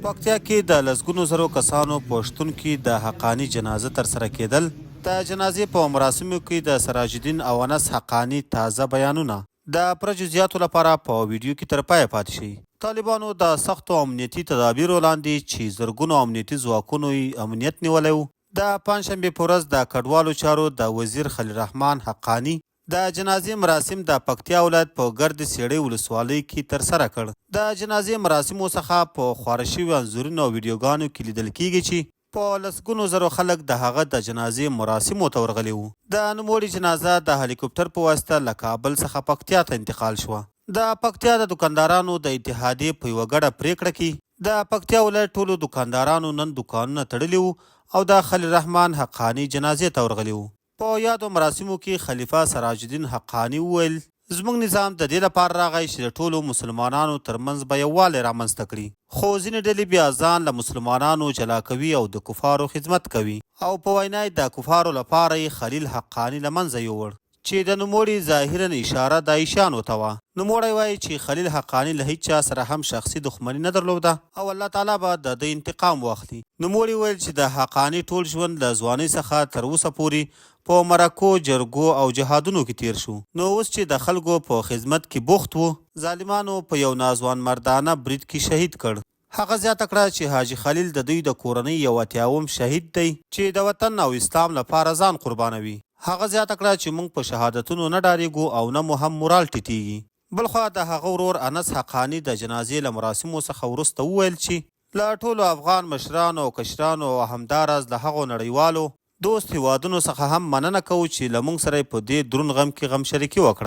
پکتیا کې د لسګونو زرو کسانو په شتون کې د حقانی جنازه ترسره کېدل. د جنازې په مراسمو کې د سراج الدین او انس حقانی تازه بیانونه د پوره جزئیاتو لپاره په ویډیو کې تر پایه پاتې شئ. طالبانو د سختو امنیتي تدابیرو لاندې چې زرګونو امنیتي ځواکونو یې امنیت نیولی و، د پنجشنبې په ورځ د کډوالو چارو د وزیر خلیل الرحمن حقانی د جنازې مراسم د پکتیا ولایت په ګرد سیړۍ ولسوالۍ کې ترسره کړ. د جنازې مراسمو څخه په خواره شوي انځورونو او ویډیوګانو کې لیدل کېږي چې په لسګونو زرو خلک د هغه د جنازې مراسمو ته ورغلي وو. د نوموړي جنازه د هلیکوپټر په واسطه له کابل څخه پکتیا ته انتقال شوه. د پکتیا د دکاندارانو د اتحادیې په یوه ګډه پریکړه کې د پکتیا ولایت ټولو دکاندارانو نن دکانونه تړلي وو او د خلیل الرحمن حقانی جنازې ته ورغلي وو. په یادو مراسمو کې خلیفه سراج الدین حقانی وویل زموږ نظام د دې لپاره راغی چې د ټولو مسلمانانو ترمنځ به یووالی رامنځته کړي، خو ځینې ډلې بیا ځان له مسلمانانو جلا کوي او د کفارو خدمت کوي او په وینا د کفارو لپاره یې خلیل حقانی له منځه یووړ چې د نوموړي ظاهرا اشاره د عیشانو ته وه. نوموړی وایي چې خلیل حقانی له هیچ چا سره هم شخصي دښمني نه درلوده او الله تعالی به د ده انتقام واخلي. نوموړي ویل چې د حقانی ټول ژوند له ځوانۍ څخه تر اوسه پورې په مرکو، جرګو او جهادونو کې تیر شو. نو اوس چې د خلکو په خدمت کې بوخت وو، ظالمانو په یو ناځوان مردانه برید کې شهید کړ. هغه زیاته کړه چې حاجي خلیل د دوی د کورنۍ یو اتیاوم شهید دی چې د وطن او اسلام لپاره ځان قربانوي. هغه زیاته کړه چې موږ په شهادتونو نه ډارېږو او نه مو هم مورال ټیټیږي. بلخوا د هغه ورور انس حقانی د جنازې له مراسمو څخه وروسته وویل چې له ټولو افغان مشرانو او کشرانو او همداراز له هغو نړیوالو دوست هیوادونو څخه هم مننه کوو چې له موږ سره په دې دروند غم کې غم شریکي وکړه.